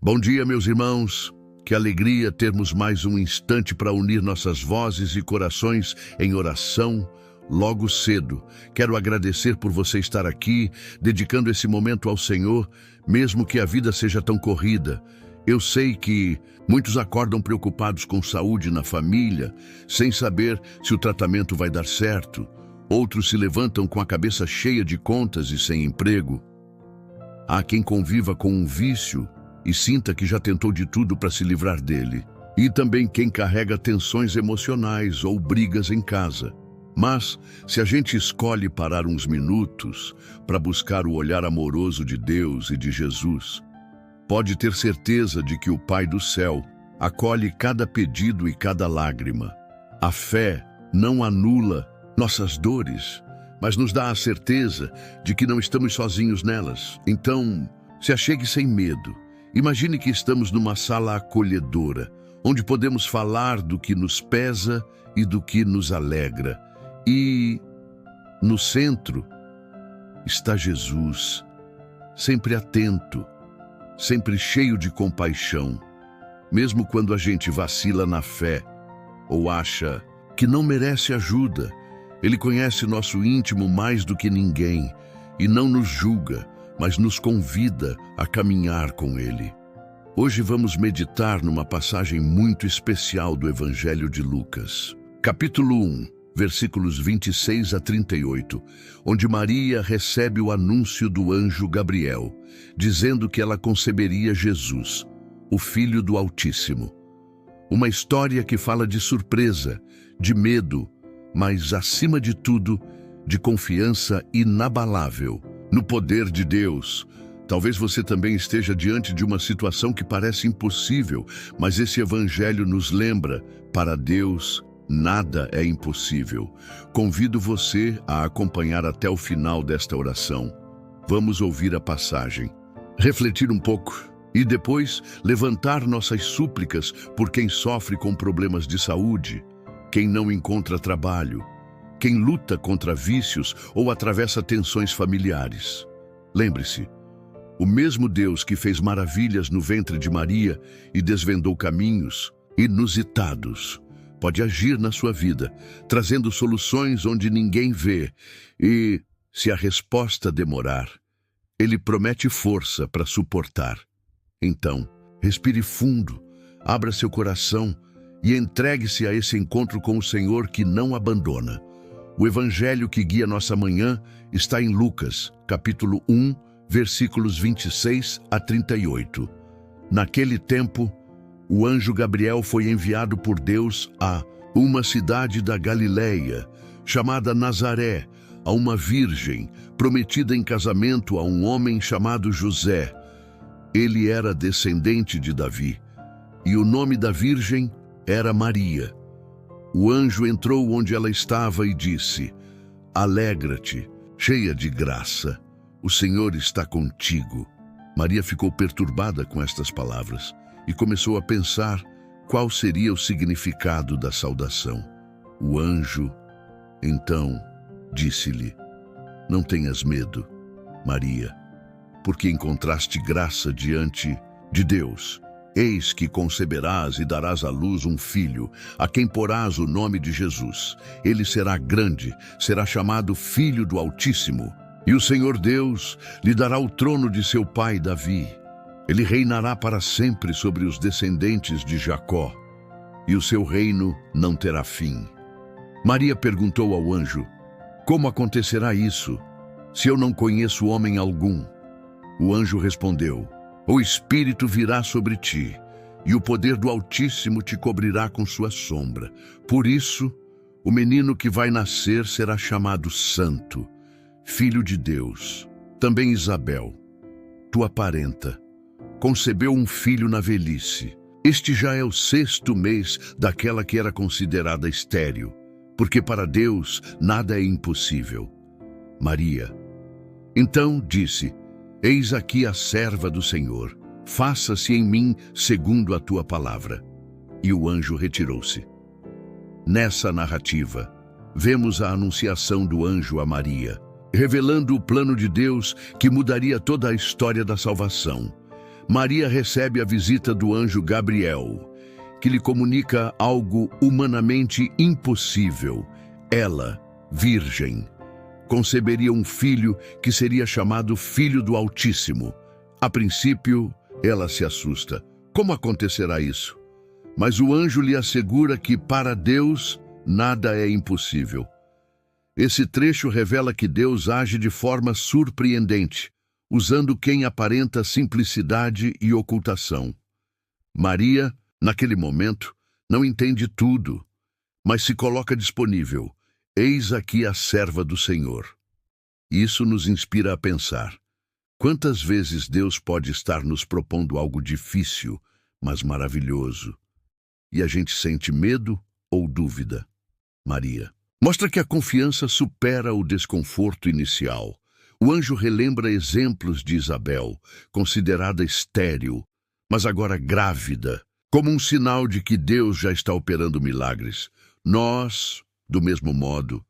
Bom dia, meus irmãos. Que alegria termos mais um instante para unir nossas vozes e corações em oração logo cedo. Quero agradecer por você estar aqui, dedicando esse momento ao Senhor, mesmo que a vida seja tão corrida. Eu sei que muitos acordam preocupados com saúde na família, sem saber se o tratamento vai dar certo. Outros se levantam com a cabeça cheia de contas e sem emprego. Há quem conviva com um vício e sinta que já tentou de tudo para se livrar dele. E também quem carrega tensões emocionais ou brigas em casa. Mas, se a gente escolhe parar uns minutos para buscar o olhar amoroso de Deus e de Jesus, pode ter certeza de que o Pai do céu acolhe cada pedido e cada lágrima. A fé não anula nossas dores, mas nos dá a certeza de que não estamos sozinhos nelas. Então, se achegue sem medo. Imagine que estamos numa sala acolhedora, onde podemos falar do que nos pesa e do que nos alegra. E no centro está Jesus, sempre atento, sempre cheio de compaixão, mesmo quando a gente vacila na fé ou acha que não merece ajuda. Ele conhece nosso íntimo mais do que ninguém e não nos julga, mas nos convida a caminhar com Ele. Hoje vamos meditar numa passagem muito especial do Evangelho de Lucas, capítulo 1, versículos 26 a 38, onde Maria recebe o anúncio do anjo Gabriel, dizendo que ela conceberia Jesus, o Filho do Altíssimo. Uma história que fala de surpresa, de medo, mas, acima de tudo, de confiança inabalável no poder de Deus. Talvez você também esteja diante de uma situação que parece impossível, mas esse evangelho nos lembra, para Deus, nada é impossível. Convido você a acompanhar até o final desta oração. Vamos ouvir a passagem, refletir um pouco e depois levantar nossas súplicas por quem sofre com problemas de saúde, quem não encontra trabalho, quem luta contra vícios ou atravessa tensões familiares. Lembre-se, o mesmo Deus que fez maravilhas no ventre de Maria e desvendou caminhos inusitados, pode agir na sua vida, trazendo soluções onde ninguém vê. E, se a resposta demorar, Ele promete força para suportar. Então, respire fundo, abra seu coração e entregue-se a esse encontro com o Senhor que não abandona. O evangelho que guia nossa manhã está em Lucas, capítulo 1, versículos 26 a 38. Naquele tempo, o anjo Gabriel foi enviado por Deus a uma cidade da Galileia, chamada Nazaré, a uma virgem, prometida em casamento a um homem chamado José. Ele era descendente de Davi, e o nome da virgem era Maria. O anjo entrou onde ela estava e disse: "Alegra-te, cheia de graça, o Senhor está contigo." Maria ficou perturbada com estas palavras e começou a pensar qual seria o significado da saudação. O anjo, então, disse-lhe: "Não tenhas medo, Maria, porque encontraste graça diante de Deus. Eis que conceberás e darás à luz um filho, a quem porás o nome de Jesus. Ele será grande, será chamado Filho do Altíssimo. E o Senhor Deus lhe dará o trono de seu pai Davi. Ele reinará para sempre sobre os descendentes de Jacó, e o seu reino não terá fim." Maria perguntou ao anjo: "Como acontecerá isso, se eu não conheço homem algum?" O anjo respondeu: "O Espírito virá sobre ti, e o poder do Altíssimo te cobrirá com sua sombra. Por isso, o menino que vai nascer será chamado Santo, Filho de Deus." Também Isabel, tua parenta, concebeu um filho na velhice. Este já é o 6º mês daquela que era considerada estéril, porque para Deus nada é impossível. Maria, então, disse: "Eis aqui a serva do Senhor, faça-se em mim segundo a tua palavra." E o anjo retirou-se. Nessa narrativa, vemos a anunciação do anjo a Maria, revelando o plano de Deus que mudaria toda a história da salvação. Maria recebe a visita do anjo Gabriel, que lhe comunica algo humanamente impossível. Ela, virgem, conceberia um filho que seria chamado Filho do Altíssimo. A princípio, ela se assusta. Como acontecerá isso? Mas o anjo lhe assegura que para Deus nada é impossível. Esse trecho revela que Deus age de forma surpreendente, usando quem aparenta simplicidade e ocultação. Maria, naquele momento, não entende tudo, mas se coloca disponível. Eis aqui a serva do Senhor. Isso nos inspira a pensar. Quantas vezes Deus pode estar nos propondo algo difícil, mas maravilhoso, e a gente sente medo ou dúvida? Maria mostra que a confiança supera o desconforto inicial. O anjo relembra exemplos de Isabel, considerada estéril, mas agora grávida, como um sinal de que Deus já está operando milagres. Nós, do mesmo modo,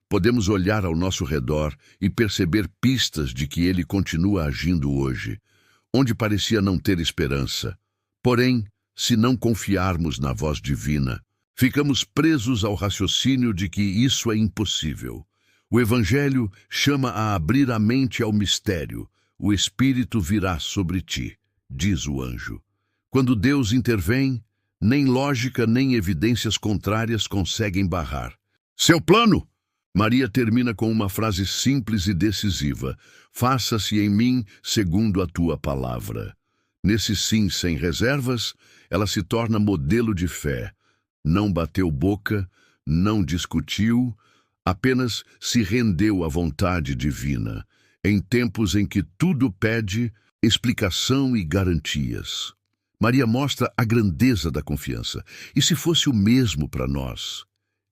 podemos olhar ao nosso redor e perceber pistas de que Ele continua agindo hoje, onde parecia não ter esperança. Porém, se não confiarmos na voz divina, ficamos presos ao raciocínio de que isso é impossível. O Evangelho chama a abrir a mente ao mistério. O Espírito virá sobre ti, diz o anjo. Quando Deus intervém, nem lógica nem evidências contrárias conseguem barrar seu plano. Maria termina com uma frase simples e decisiva: faça-se em mim segundo a tua palavra. Nesse sim sem reservas, ela se torna modelo de fé. Não bateu boca, não discutiu, apenas se rendeu à vontade divina, em tempos em que tudo pede explicação e garantias. Maria mostra a grandeza da confiança. E se fosse o mesmo para nós?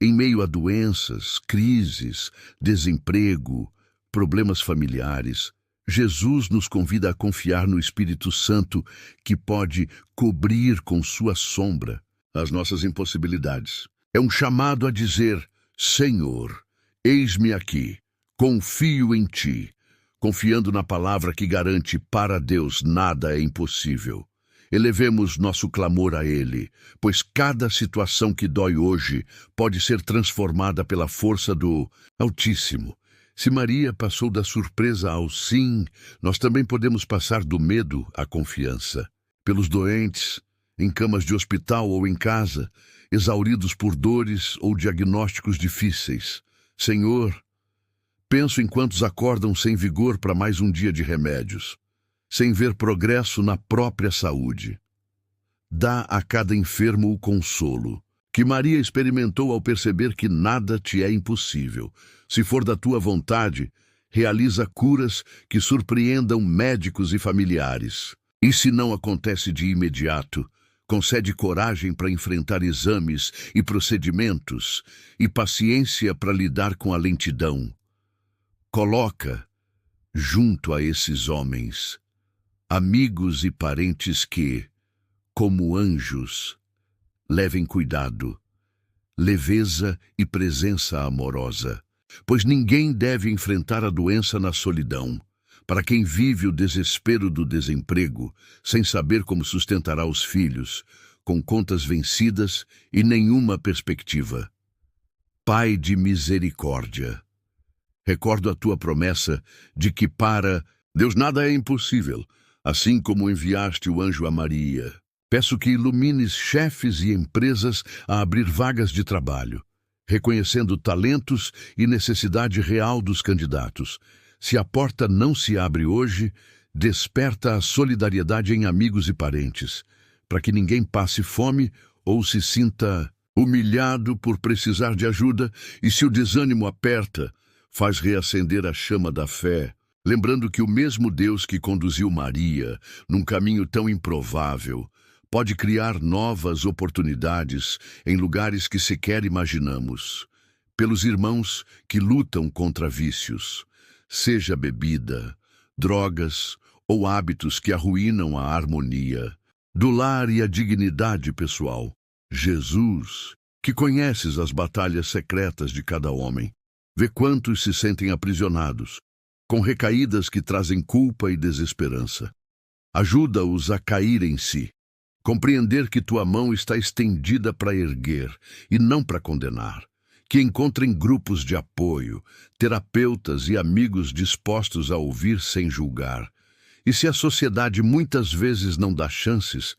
Em meio a doenças, crises, desemprego, problemas familiares, Jesus nos convida a confiar no Espírito Santo, que pode cobrir com sua sombra as nossas impossibilidades. É um chamado a dizer: Senhor, eis-me aqui, confio em ti, confiando na palavra que garante para Deus nada é impossível. Elevemos nosso clamor a Ele, pois cada situação que dói hoje pode ser transformada pela força do Altíssimo. Se Maria passou da surpresa ao sim, nós também podemos passar do medo à confiança. Pelos doentes, em camas de hospital ou em casa, exauridos por dores ou diagnósticos difíceis. Senhor, penso em quantos acordam sem vigor para mais um dia de remédios, sem ver progresso na própria saúde. Dá a cada enfermo o consolo que Maria experimentou ao perceber que nada te é impossível. Se for da tua vontade, realiza curas que surpreendam médicos e familiares. E se não acontece de imediato, concede coragem para enfrentar exames e procedimentos e paciência para lidar com a lentidão. Coloca, junto a esses homens, amigos e parentes que, como anjos, levem cuidado, leveza e presença amorosa, pois ninguém deve enfrentar a doença na solidão. Para quem vive o desespero do desemprego, sem saber como sustentará os filhos, com contas vencidas e nenhuma perspectiva. Pai de misericórdia, recordo a tua promessa de que para Deus nada é impossível, assim como enviaste o anjo a Maria. Peço que ilumines chefes e empresas a abrir vagas de trabalho, reconhecendo talentos e necessidade real dos candidatos. Se a porta não se abre hoje, desperta a solidariedade em amigos e parentes, para que ninguém passe fome ou se sinta humilhado por precisar de ajuda, e se o desânimo aperta, faz reacender a chama da fé, lembrando que o mesmo Deus que conduziu Maria num caminho tão improvável pode criar novas oportunidades em lugares que sequer imaginamos. Pelos irmãos que lutam contra vícios, seja bebida, drogas ou hábitos que arruinam a harmonia do lar e a dignidade pessoal. Jesus, que conheces as batalhas secretas de cada homem, vê quantos se sentem aprisionados, com recaídas que trazem culpa e desesperança. Ajuda-os a cair em si. Compreender que tua mão está estendida para erguer e não para condenar. Que encontrem grupos de apoio, terapeutas e amigos dispostos a ouvir sem julgar. E se a sociedade muitas vezes não dá chances,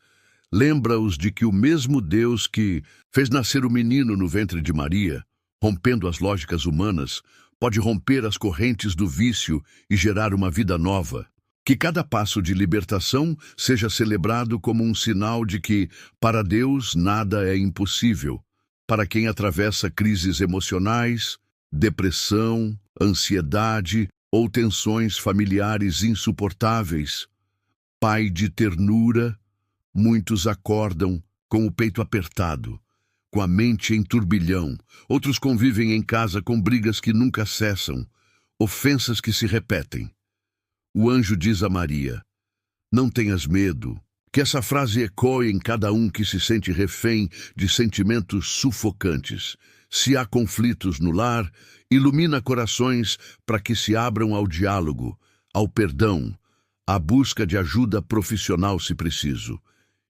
lembra-os de que o mesmo Deus que fez nascer o menino no ventre de Maria, rompendo as lógicas humanas, pode romper as correntes do vício e gerar uma vida nova. Que cada passo de libertação seja celebrado como um sinal de que, para Deus, nada é impossível. Para quem atravessa crises emocionais, depressão, ansiedade ou tensões familiares insuportáveis, Pai de ternura, muitos acordam com o peito apertado, com a mente em turbilhão. Outros convivem em casa com brigas que nunca cessam, ofensas que se repetem. O anjo diz a Maria: não tenhas medo. Que essa frase ecoe em cada um que se sente refém de sentimentos sufocantes. Se há conflitos no lar, ilumina corações para que se abram ao diálogo, ao perdão, à busca de ajuda profissional se preciso.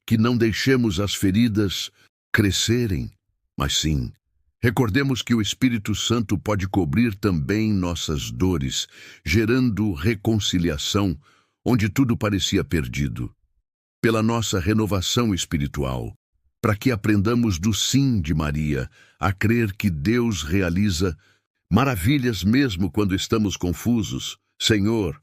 Que não deixemos as feridas crescerem, mas sim, recordemos que o Espírito Santo pode cobrir também nossas dores, gerando reconciliação onde tudo parecia perdido. Pela nossa renovação espiritual, para que aprendamos do sim de Maria, a crer que Deus realiza maravilhas mesmo quando estamos confusos. Senhor,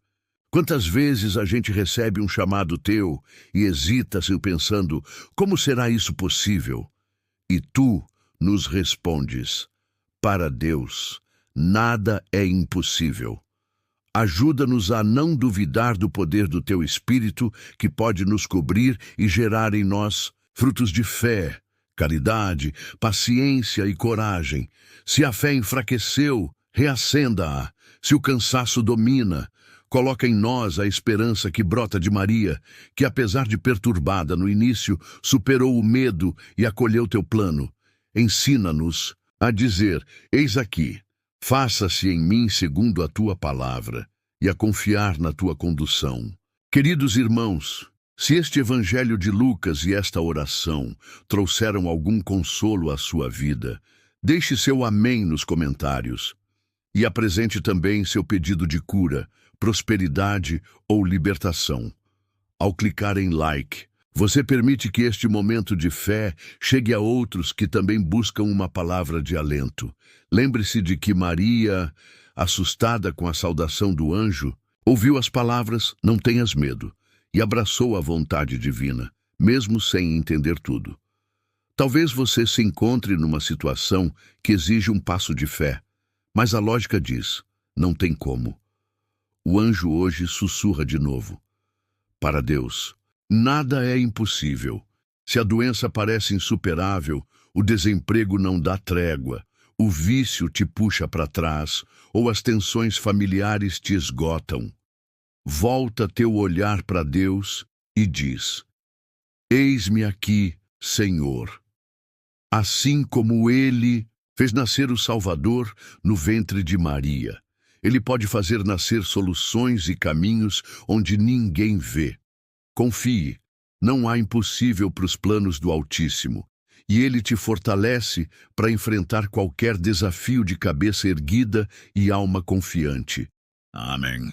quantas vezes a gente recebe um chamado teu e hesita-se pensando, como será isso possível? E tu nos respondes, para Deus, nada é impossível. Ajuda-nos a não duvidar do poder do teu Espírito, que pode nos cobrir e gerar em nós frutos de fé, caridade, paciência e coragem. Se a fé enfraqueceu, reacenda-a. Se o cansaço domina, coloca em nós a esperança que brota de Maria, que apesar de perturbada no início, superou o medo e acolheu teu plano. Ensina-nos a dizer: eis aqui, faça-se em mim segundo a tua palavra, e a confiar na tua condução. Queridos irmãos, se este Evangelho de Lucas e esta oração trouxeram algum consolo à sua vida, deixe seu amém nos comentários e apresente também seu pedido de cura, prosperidade ou libertação. Ao clicar em like, você permite que este momento de fé chegue a outros que também buscam uma palavra de alento. Lembre-se de que Maria, assustada com a saudação do anjo, ouviu as palavras "não tenhas medo" e abraçou a vontade divina, mesmo sem entender tudo. Talvez você se encontre numa situação que exige um passo de fé, mas a lógica diz: não tem como. O anjo hoje sussurra de novo: para Deus, nada é impossível. Se a doença parece insuperável, o desemprego não dá trégua, o vício te puxa para trás, ou as tensões familiares te esgotam. Volta teu olhar para Deus e diz: eis-me aqui, Senhor. Assim como Ele fez nascer o Salvador no ventre de Maria, Ele pode fazer nascer soluções e caminhos onde ninguém vê. Confie, não há impossível para os planos do Altíssimo, e Ele te fortalece para enfrentar qualquer desafio de cabeça erguida e alma confiante. Amém.